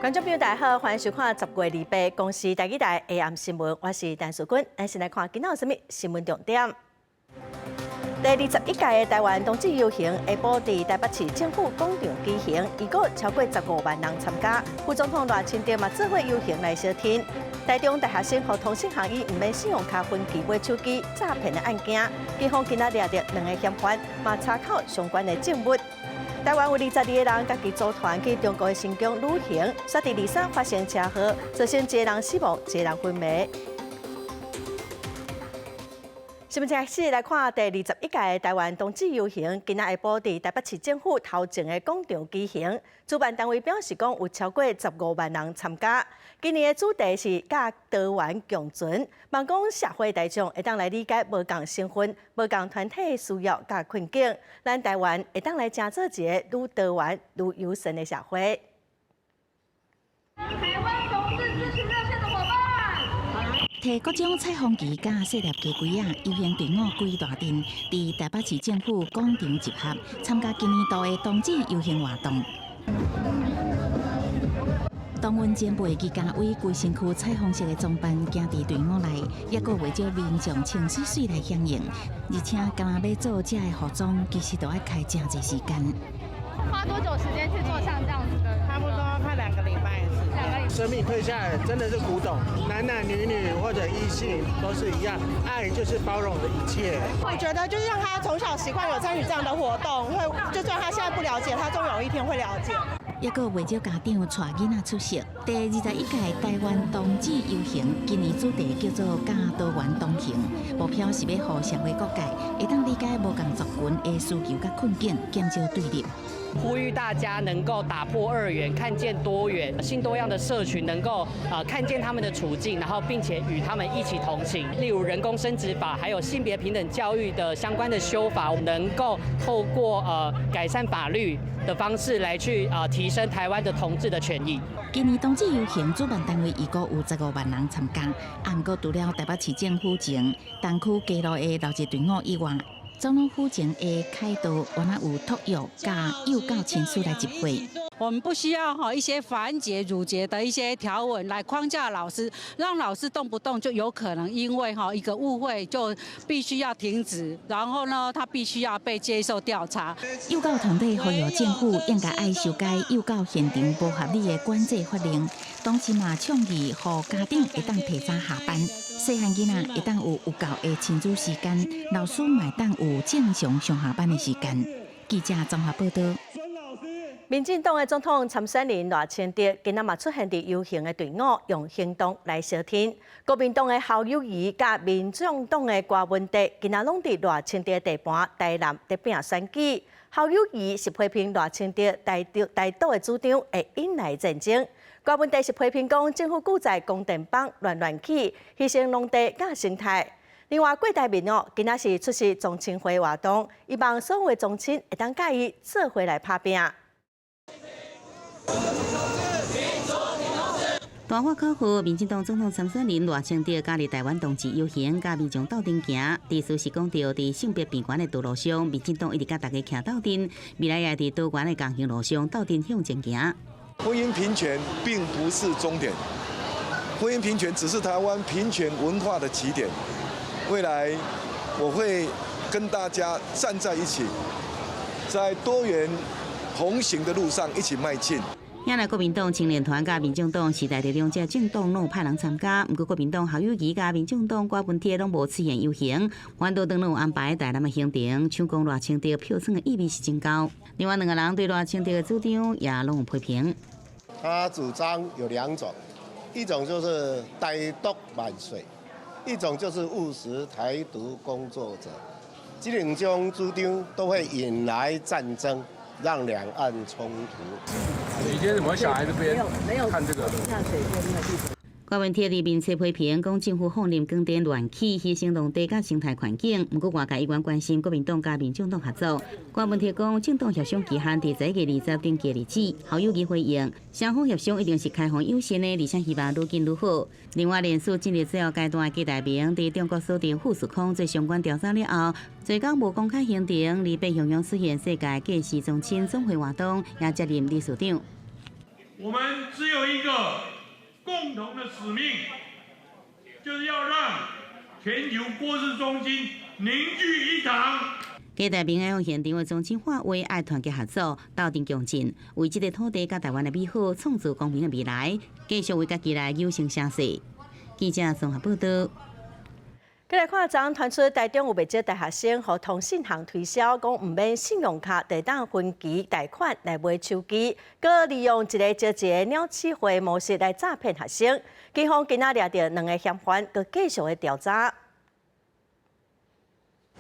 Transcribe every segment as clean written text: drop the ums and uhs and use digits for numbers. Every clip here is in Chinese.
观众朋友大家好，欢迎收看10月28公视台语台 AM 新闻，我是陈淑君。咱先来看今仔有啥物新闻重点。第21届的台湾冬季游行下晡伫台北市政府广场举行，预估超过15万人参加。副总统赖清德嘛做伙游行来相挺。台中大学生和通信行业唔免使用卡分期买手机诈骗的案件，警方今仔抓到2个嫌犯，嘛查考相关的证物。台湾有22个人家己组团去中国的新疆旅行，煞伫23发生车祸，造成1个人死亡，1个人昏迷。新闻开始来看第21届的台湾冬季游行，今仔下晡伫台北市政府头前的广场举行。主办单位表示讲，有超过15万人参加。今年的主题是甲多元共存，望讲社会大众会当来理解无共身份、无共团体的需要甲困境，咱台湾会当来成做一个愈多元、愈友善的社会。台湾同志支持热线的伙伴。摕各种彩虹旗甲细粒鸡龟仔游行队伍规大阵，伫台北市政府广场集合，参加今年度的冬季游行活动。当阮前辈旗家为规身躯彩虹色的装扮，行伫队伍内，也阁为少民众穿水水来响应。而且，敢若要做这的服装，其实都要开真侪时间。花多久时间去做像这样子的？差不多快2个礼拜的时间。2个礼拜。生命退下来真的是古董，男男女女或者异性都是一样，爱就是包容的一切。我觉得就是让他从小习惯有参与这样的活动，就算他现在不了解，他终有一天会了解。也阁为少家长带囡仔出席。第21届台湾冬季游行，今年主题叫做“加多元同行”，目标是要让社会各界会当理解无共族群的需求甲困境，减少对立。呼吁大家能够打破2元，看见多元、性多样的社群，能够看见他们的处境，然后并且与他们一起同行。例如人工生殖法，还有性别平等教育的相关的修法，能够透过改善法律的方式来去提升台湾的同志的权益。今年冬季游行主办单位预估有15万人参加，不过除了台北市政府前东区街路的劳日队伍以外，总统府前的凯道原来有托育加幼教亲属来集会。我们不需要一些繁节缛节的一些条文来框架老师，让老师动不动就有可能因为一个误会就必须要停止，然后呢，他必须要被接受调查。幼教团体呼吁政府应该爱修改幼教现场不合理的管制法令，同时嘛倡议，让家长会当提早下班，细汉囡仔会当有够的亲子时间，老师嘛会当有正常上下班的时间。记者综合报道。民进党的总统参选人赖清德今仔嘛出现伫游行的队伍，用行动来相挺。国民党的侯友宜甲民众党的郭文德今仔拢伫赖清德地盘台南得拼选举。侯友宜是批评赖清德台岛的主张会引来战争，郭文德是批评讲政府故在公电帮乱起，牺牲农地甲生态。另外，郭台铭今仔是出席宗亲会活动，希望所有的宗亲会当介意做伙来拍拼。大华考核，民进党总统参选人赖清德加入台湾冬季游行，甲民众斗阵行。意思是讲到伫性别平权的道路上，民进党一直甲大家徛斗阵，未来也伫多元的共行路上斗阵向前行。婚姻平权并不是终点，婚姻平权只是台湾平权文化的起点。未来我会跟大家站在一起，在多元同行的路上一起迈进。引来国民党青年团甲民众党时代力量这政党拢有派人参加，不过国民党侯友宜甲民众党郭文德拢无出现游行，反倒当有安排台南的行程，抢讲赖清德票仓的意味是真高。另外2个人对赖清德的主张也拢有批评。他主张有2种，一种就是台独万岁，一种就是务实台独工作者。这2种主张都会引来战争。让两岸冲突。你今天怎么小孩这边看这个？郭文德伫面册批评，讲政府放任光电乱起，牺牲农地甲生态环境。不过外界依然关心国民党甲民众党合作。郭文德讲，政党协商期限伫11月20登记日子。侯友宜回应，双方协商一定是开放优先的，而且希望愈紧愈好。另外，连续进入最后阶段的基大明伫中国锁定富士康做相关调查了后，最高无公开行程，离北向阳出现世界计时中心总会活动，也接任理事长。我们只有一个共同的使命，就是要让全球国事中心凝聚一堂。期待民爱向现场的中心化为爱团结合作，斗阵强劲，为这个土地甲台湾的美好创造公平的未来，继续为家己来有声写势。记者综合报道。再来看，昨传出台中有未少大学生和通信行推销，讲唔免信用卡地当分期贷款来买手机，佮利用一个接一个鸟鼠会模式来诈骗学生。警方今仔抓到2个嫌犯，佮继续的调查。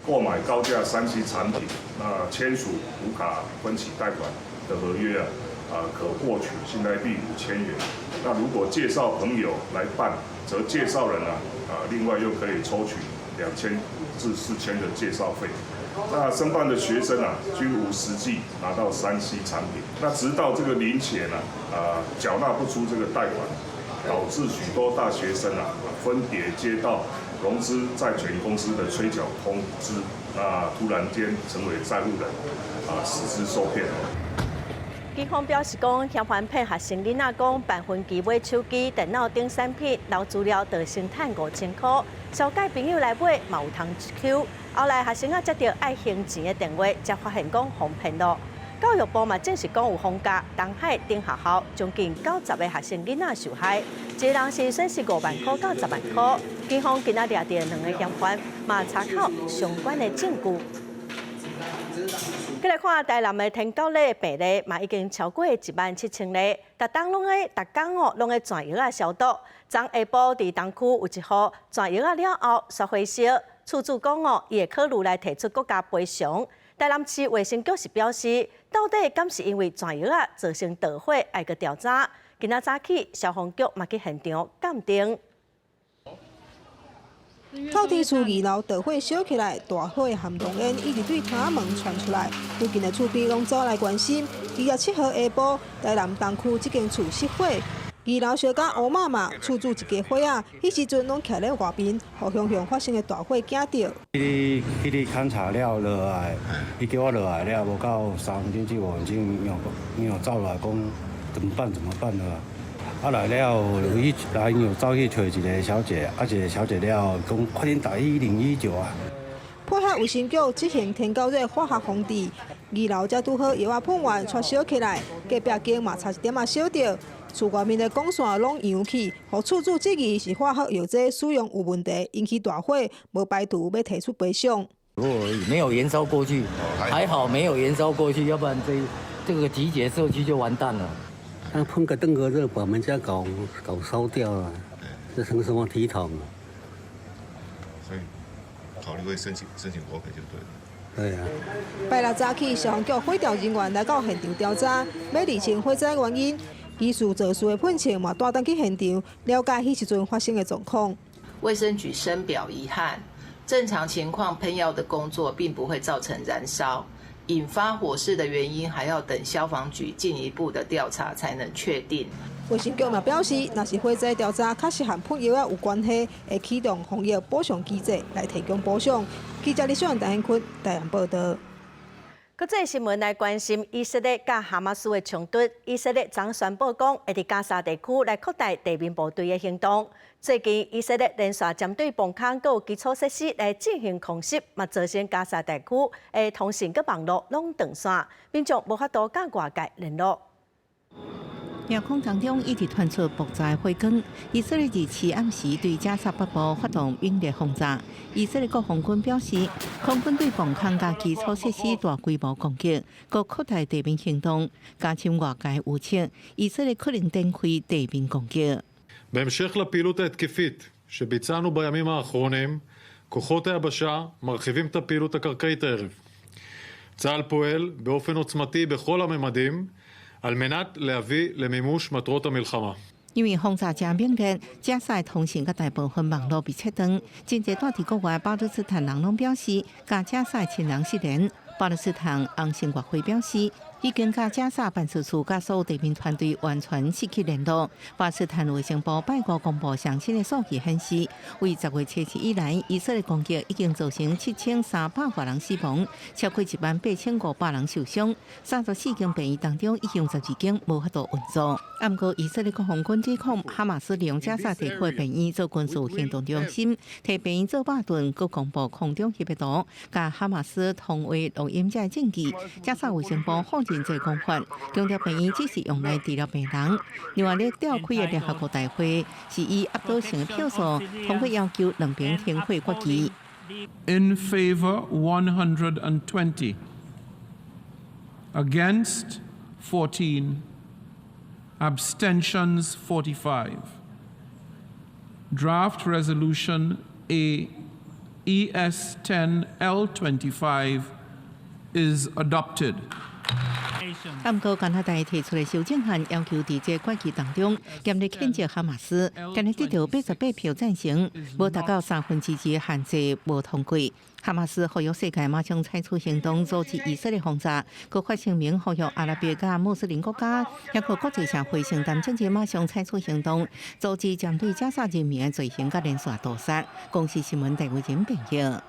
购买高价3C 产品，那签署无卡分期贷款的合约可获取新台币5000元。那如果介绍朋友来办，则介绍人另外又可以抽取2000至4000的介绍费。那申办的学生均无实际拿到3C 产品，那直到这个零钱缴纳不出这个贷款，导致许多大学生分别接到融资债权公司的催缴通知，那突然间成为债务人，实施受骗。警方表示讲，嫌犯骗学生囡仔讲办分期买手机、电脑等产品，留资料就先赚5000块，捎介朋友来买嘛有通抽。后来学生接到爱还钱的电话，才发现讲被骗了。教育部嘛证实讲有放假，东海等学校将近90个学生囡仔受害，一个人是损失5万块到10万块。警方今仔抓到2个嫌犯，嘛查考相关的证据。再来看台南的天狗类病例，嘛已经超过17000例，逐工拢在转药消毒。昨下晡伫东区有一户转药了后煞回烧，厝主讲伊会考虑来提出国家赔偿。台南市卫生局是表示，到底敢是因为转药造成大火，爱个调查。今仔早起，消防局嘛去现场鉴定。透天厝2楼大火烧起来，大火含浓烟一直对窗门传出来，附近的厝边拢走来关心。2月7号下晡，台南东区这间厝失火，2楼烧甲乌麻麻，厝主一家伙迄时阵拢徛咧外边，互向发生的大火惊到。迄日勘察了落来，伊叫我落来了，无到3分钟4、5分钟，又走来讲怎么办了？来了，伊来又走去找一个小姐，一个小姐了，讲快点打109啊！配合卫生局执行天狗热化学防治，2楼才拄好药喷完，却烧起来，隔壁间嘛差一点烧着。厝外面的光线拢扬起，互厝主质疑是化学药剂使用有问题，引起大火，无排除要提出赔偿。如果没有燃烧过去，还好没有燃烧过去，要不然这个集结社区就完蛋了。那喷个登革热把我们家搞烧掉了，这成什么体统？所以考虑会申请国赔就对了。对啊。拜六早起，消防局火调人员来到现场调查，要厘清火灾原因。技术做事的喷枪嘛，带登去现场了解迄时阵发生的状况。卫生局深表遗憾，正常情况喷药的工作并不会造成燃烧。引发火势的原因还要等消防局进一步的调查才能确定。卫生局嘛表示，若是火灾调查确实和喷药有关系，会启动防疫补偿机制来提供补偿。记者李小燕、陈彦坤台南报道。国际新闻来关心以色列甲哈马斯的冲突。以色列昨宣布讲，会伫加沙地区来扩大地面部队的行动。最近，以色列连续针对崩坑佮基础设施来进行空袭，嘛造成加沙地区的通讯佮网络拢断线，民众无法度甲外界联络。夜空当中一直传出爆炸火光。以色列24暗时对加沙北部发动猛烈轰炸。以色列国防军表示，空军对崩坑甲基础设施大规模攻击，佮扩大地面行动，加深外界预测以色列可能展开地面攻击。בהמשך לפעילות ההתקפית שביצענו בימים האחרונים, כוחות היבשה מרחיבים את הפעילות הקרקעית הערב. צה"ל פועל באופן עוצמתי בכל הממדים על מנת להביא למימוש מטרות המלחמה. 因为轰炸真猛烈，加沙通讯甲大部分网络被切断。真侪住伫国外巴勒斯坦人拢表示，甲加沙亲人失联。巴勒斯坦红新月会表示，已经甲加沙办事处甲所有地面团队完全失去联络。巴斯坦卫生部拜五公布上新的数据显示，为10月7日以来，以色列攻击已经造成7300多人死亡，超过18500人受伤。34间病院当中，已经12间无法度运作。不过，以色列国防军指控哈马斯利用加沙地区的病院做军事行动中心，替病院做巴顿，佮公布空中识别图，甲哈马斯通话录音者证据。加沙卫生部否认这讲法，强调病院只是用来治疗病人。另外，咧召开的联合国大会是以压倒性的票数通过要求两边停火决议。In favor 120, against 14, abstentions 45. Draft Resolution AES 10 L25 is adopted. 不过，加拿大提出的修正案要求在这决议当中严厉谴责哈马斯，今日得到88票赞成，无达到2/3的限制无通过。哈马斯呼吁世界马上采取行动阻止以色列轰炸，佮发声明呼吁阿拉伯加穆斯林国家，要求国际社会承担政治马上采取行动，阻止针对加沙人民的罪行甲连续屠杀。公视新闻台为您报道。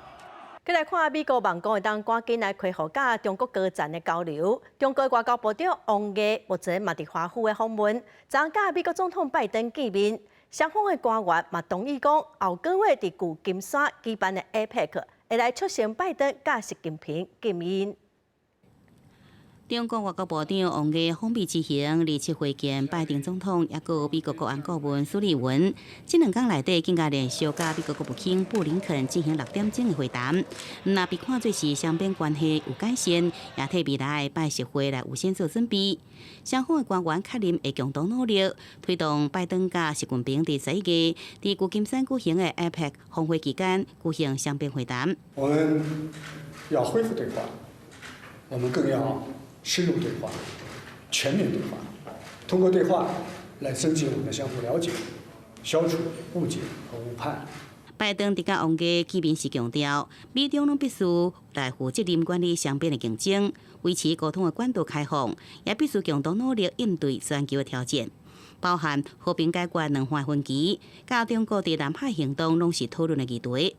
再来看美国网讲会当赶紧来开放甲中国高层的交流。中国外交部长王毅目前嘛伫华府的访问，昨甲美国总统拜登见面。双方的官员嘛同意讲，后个月伫旧金山举办的 APEC 会来促成拜登甲习近平见面。中国外交部长王毅访美之行27会见拜登总统，也有美国国安顾问苏利文。这2天内底更加连续甲美国国务卿布林肯进行6点钟的会谈，那被看作是双边关系有改善，也替未来的拜习会来有先做准备。双方的官员确认会共同努力，推动拜登甲习近平伫11月伫旧金山举行的 APEC 峰会期间举行双边会谈。我们要恢复对话，我们更要深入对话，全面对话，通过对话来增进我们的相互了解，消除误解和误判。拜登伫甲王毅见面时强调，美中拢必须来负责任管理双边的竞争，维持沟通的管道开放，也必须共同努力应对全球的挑战，包含和平解决两岸分歧，甲中国伫南海行动拢是讨论的议题。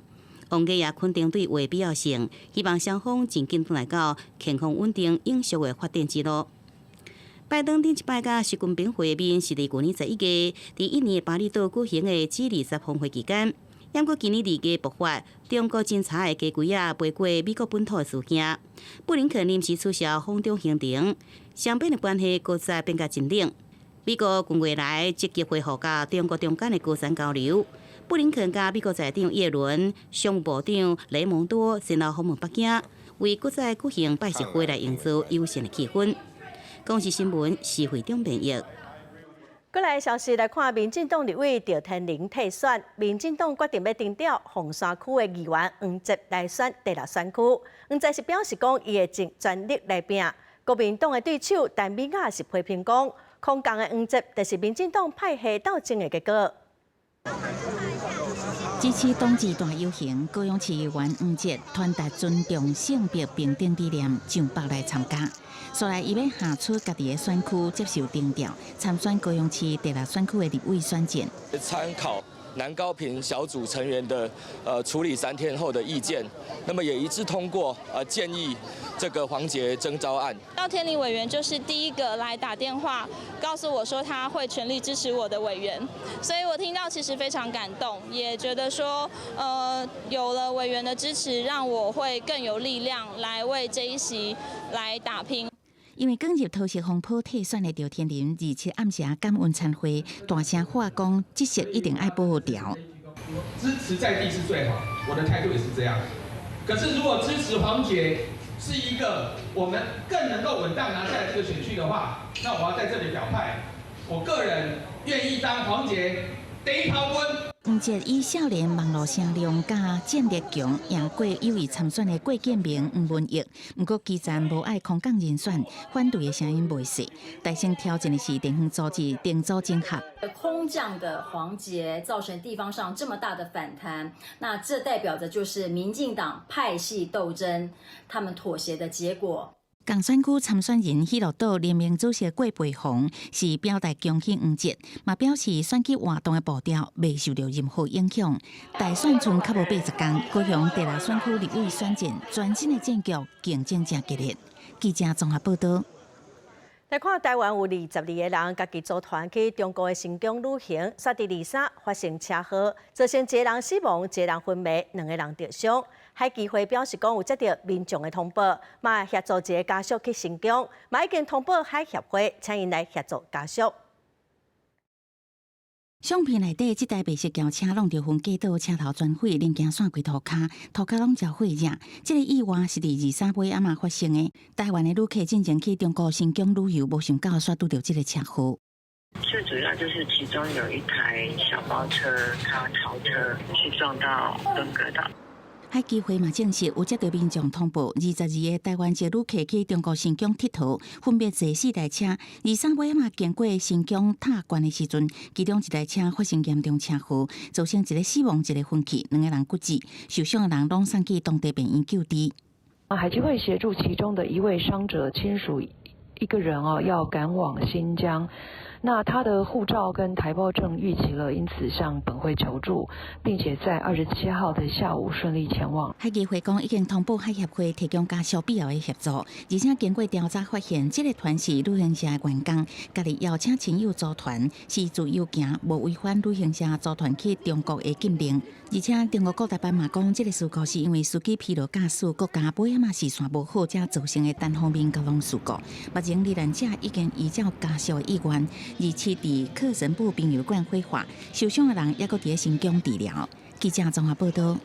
王毅也肯定对话必要性，希望双方尽紧来到健康稳定、永续的发展之路。拜登顶一摆甲习近平会面是伫去年11月，伫印尼巴厘岛举行的 G20 峰会期间。因过今年2月爆发中国侦察的机轨飞过美国本土的事件，布林肯临时取消访中行程，双边的关系搁再变甲紧冷。美国近月来积极恢复甲中国中间的高层交流。布林肯甲美国财长耶伦、商务部长雷蒙多先后访问北京，为搁再举行拜习会来营造友善的气氛。公视新闻是会长编译。过来消息来看，民进党立委赵天麟退选，民进党决定要征调凤山区的议员黄捷来选第6选区。黄捷是表示讲，伊会全力来拼。国民党的对手陈美雅是批评讲，空降的黄捷就是民进党派系斗争的结果。支持冬季大游行，高雄市议员黄捷传达尊重性别平等理念，上北来参加。所来，伊要下出家己的选区接受征调，参选高雄市第6选区的立委选战。参考南高屏小组成员的处理3天后的意见，那么也一致通过建议这个黄捷征召案。赵天麟委员就是第一个来打电话告诉我说他会全力支持我的委员，所以我听到其实非常感动，也觉得说有了委员的支持，让我会更有力量来为这一席来打拼。因为刚入桃色风波退选的赵天麟，27暗时感恩餐会，大声话讲，这席一定爱保掉。支持在地是最好，我的态度也是这样。可是如果支持黄捷是一个我们更能够稳当拿下来这个选区的话，那我要在这里表态，我个人愿意当黄捷第一炮quân。黄捷以少年网络声量加战力强，赢过有意参选的郭建明、黄文义。不过，基层无爱空降人选，反对的声音未少。大声挑战的是地方组织定组整合。空降的黄捷造成地方上这么大的反弹，那这代表着就是民进党派系斗争他们妥协的结果。共选区参选人喜乐岛联名主席郭培宏是表达恭喜黄捷，嘛表示选举活动的步调未受到任何影响。大选剩较无80天，高雄第6选区立委选战全新的战局竞争真激烈。记者综合报道。来看台湾有22个人家己组团去中国的新疆旅行，煞伫23发生车祸，造成1个人死亡、1个人昏迷，2个人受伤。海基会表示讲有接到民众的通报，嘛协助一个家属去新疆，嘛已经通报海协会，请因来协助家属。相片内底，这台白色轿车弄着分隔岛车头全毁，零件线规涂骹拢焦毁热。这个意外是伫23尾暗发生的。台湾的旅客进前去中国新疆旅游，无想到煞拄到这个车祸。最主要就是其中有一台小包车，它超车去撞到敦格岛。海基会嘛证实有接到民众通报，22个台湾籍旅客去中国新疆佚佗，分别坐4台车。23尾仔经过新疆塔关的时阵，其中1台车发生严重车祸，造成1个死亡、1个昏去，2个人骨折，受伤的人拢送去当地病院救治。海基会协助其中的一位伤者亲属一个人要赶往新疆。那他的护照跟台胞证逾期了，因此向本会求助，并且在27号的下午顺利前往。海基会讲已经通报海协会提供家属必要的协助，而且经过调查发现，这个团是旅行社的员工，家己邀请亲友组团，是自由行，无违反旅行社组团去中国的禁令。而且中国各台办嘛讲，这个事故是因为司机疲劳驾驶，国家尾仔视线无好，才造成的单方面交通事故。目前罹难者已经依照家属的意愿。2次伫克什部殡仪馆火化，受伤的人也搁伫新疆治疗。记者综合报道。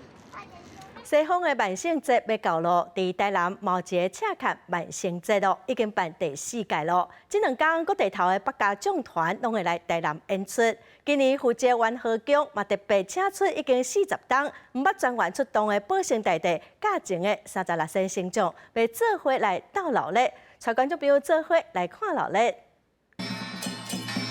西方的万圣节要到咯，伫台南毛节赤坎万圣节咯，已经办第4届咯。这2天各地头的百家奖团拢会来台南演出。今年负责元和宫嘛特别请出已经40档毋捌全员出动的宝生大帝驾前的36身星将，要做伙来斗热闹，带观众朋友做伙来看热闹。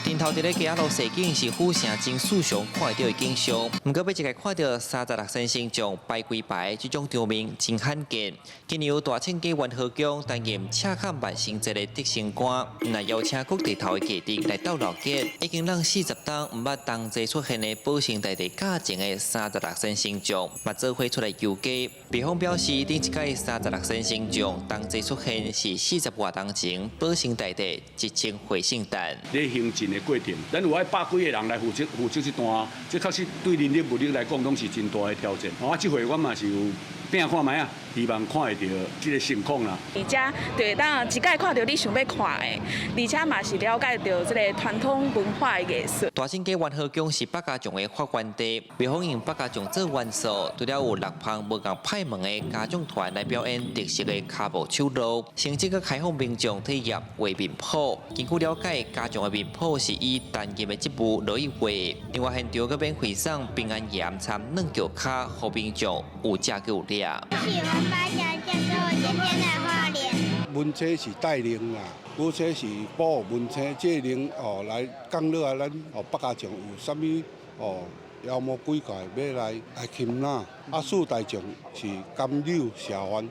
顶头伫咧街路射景是府城真史上看到的景象，不过要一个看到36身星将排几排，这种场面真罕见。今年有大庆街元和宫担任赤坎万圣节的得胜官，那邀请各地头的家丁来斗热闹，已经让40档毋捌同齐出现的宝生大帝驾前的36身星将，嘛做伙出来游街。比方表示，顶一届36身星将同齐出现是40多档前宝生大帝一前回圣诞。咧行进的过程，咱有100几个人来负责这段，这确实对人力物力来讲，拢是真大的挑战。这回我嘛是有拼看卖啊，希望看会到这个情况啦。而且就会当一届看到你想要看的，而且嘛是了解到这个传统文化的艺术。大庆街元和宫是百家将的发源地，比方用百家将做元素，除了有6旁无共派门的家将团来表演特色的卡步手路，甚至个开放民众体验画面谱。根据了解，家将的面谱是以单页的织布来画。另外，现场个免费送平安盐掺软脚卡，互民众有食有掠。喜欢把小剑给我姐姐来花莲。文车是带领啦，武车是保护文车，这领来讲落来，咱百家将有啥物妖魔鬼怪要来擒拿，4大将是甘柳下番，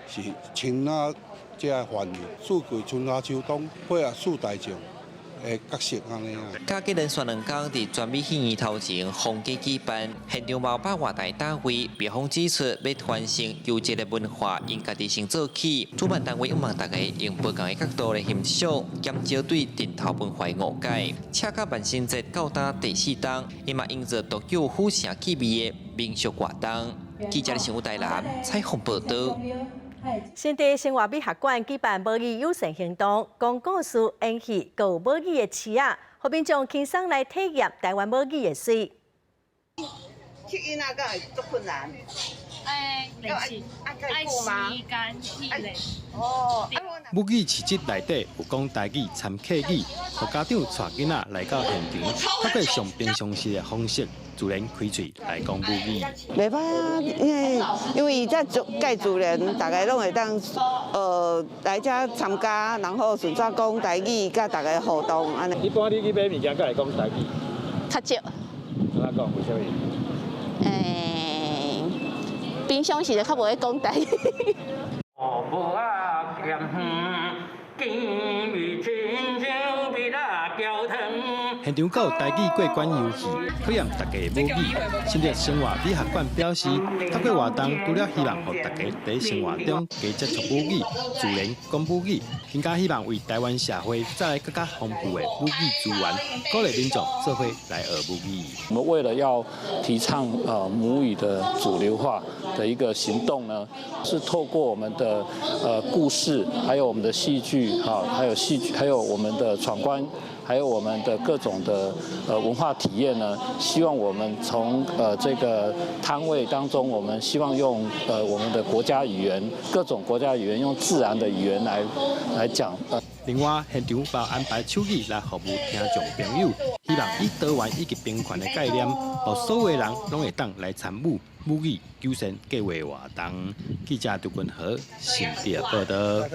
是青拿这番人，四季春夏秋冬配合4大将。角色安尼啊！假期连续2天伫全美戏院头前封街举办，现场冒百外台大会，别方指出要传承优质的文化，应家己先做起。主办单位希望大家用不同的角度来欣赏，减少对顶头文化的误解。赤坎万圣节到达第4档，伊嘛营造独有府城气味的民俗活动。记者新闻台南采访报道。新地生活美学馆举办母语友善行动，讲故事、演戏，还有母语的词啊，互民众轻松来体验台湾母语的水。去囡仔敢会足困难？爱时间气嘞。哦。母语市集内底有讲台语掺客语，互家长带囡仔来到现场，透过上平常时的方式。自然开嘴来讲母语，袂歹，因为这介自然，大家拢会当来这参加，然后顺便讲台语，甲大家互动安尼。一般你去买物件，敢会讲台语？较少。怎讲？为什么？平常时就较无会讲台语。无啊咸远，见面亲像比那焦糖。现场有台语过关游戏，考验大家的母语。新竹生活美学馆表示，透过活动，除了希望让大家在生活中加接触母语、自然讲母语，更加希望为台湾社会带来更加丰富的母语资源，鼓励民众做伙来学母语。我们为了要提倡母语的主流化的一个行动呢，是透过我们的故事，还有我们的戏剧还有我们的闯关。还有我们的各种的文化体验呢，希望我们从这个摊位当中，我们希望用我们的国家语言，各种国家语言，用自然的语言来讲。另外，现场包安排手艺来服务听众朋友，希望以多元以及平权的概念，让所有人拢会当来参与母语救生计划活动。记者杜君和新竹报道。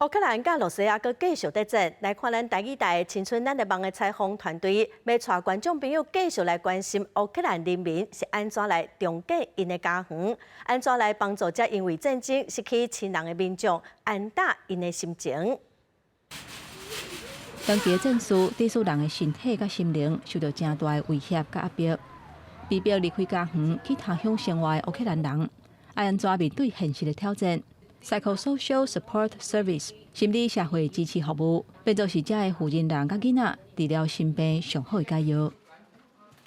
乌克兰甲罗西亚阁继续对战，来看咱台语台《青春咱的梦》的采访团队，要带观众朋友继续来关心乌克兰人民是安怎来重建因的家园，安怎来帮助这因为战争失去亲人的民众安打因的心情。当地的战事致使人的身体甲心灵受到正大的威胁甲压迫，被迫离开家园去他乡生活的乌克兰人，爱安怎面对现实的挑战？ Psychosocial Support Service 心理社会支持服务，变作是这的负责人甲囡仔治疗心病上好的解药。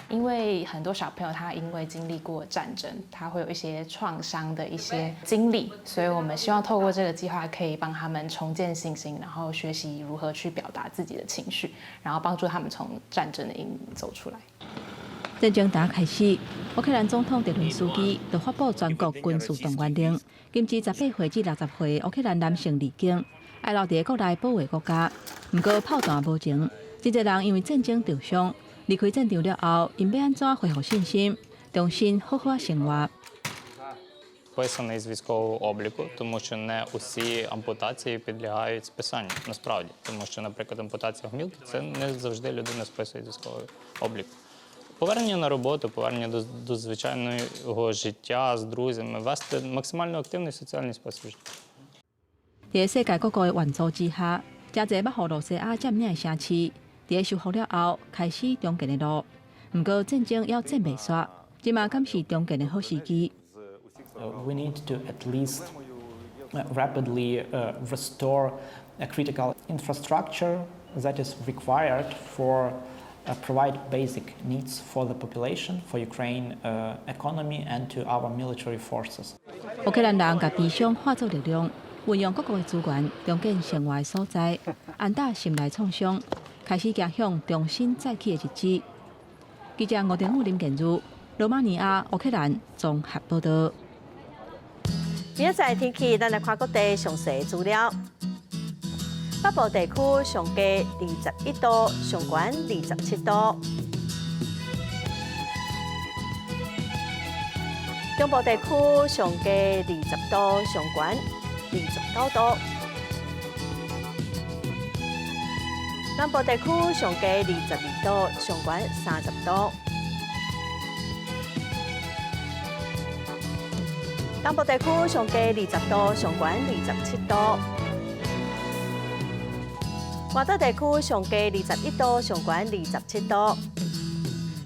因为很多小朋友他因为经历过战争，他会有一些创伤的一些经历，所以我们希望透过这个计划，可以帮他们重建信心，然后学习如何去表达自己的情绪，然后帮助他们从战争的阴影走出来。 战争打开始，乌克兰总统泽连斯基就发布全国军事动员令，禁止18岁至60岁乌克兰男性离境，爱留伫国内保卫国家。不过炮弹无情，真侪人因为战争受伤，离开战场了后，因要安怎恢复信心，重新好好生活。 Вписаний з військового обліку, тому що не усі ампутації підлягають списанню, насправді. Тому що, наприклад, ампутація гомілки – це не завжди людина списує з військового обліку. Повернення на роботу, повернення до звичайного життя з друзями, вести максимально активний соціальний спосіб життя. 在世界各国的援助之下，真侪捌予罗西亚占领的城市，在收复了後，開始重建的路。不過戰爭要戰未煞，即嘛敢是重建的好時機。 We need to at least rapidly restore a critical infrastructure that is required for provide basic needs for the population, for Ukraine economy, and to our military forces. 烏克蘭人把悲傷化作力量，運用各國的資源，重建生活的所在，安打心內創傷，開始走向重新再起的日子。記者吳定武、林建如，羅馬尼亞、烏克蘭綜合報道。 明仔天氣，咱来看各地詳細資料。北部地區上低21度，上懸27度；中部地區上低20度，上懸29度；南部地區上低22度，上懸30度。 東部地區上低20度，上懸27度；華東地區上低21度，上懸27度。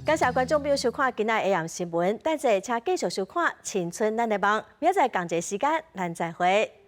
感謝觀眾朋友收看今日 AM 新聞，等陣請繼續收看《青春咱的夢》，明仔同一時間咱再會。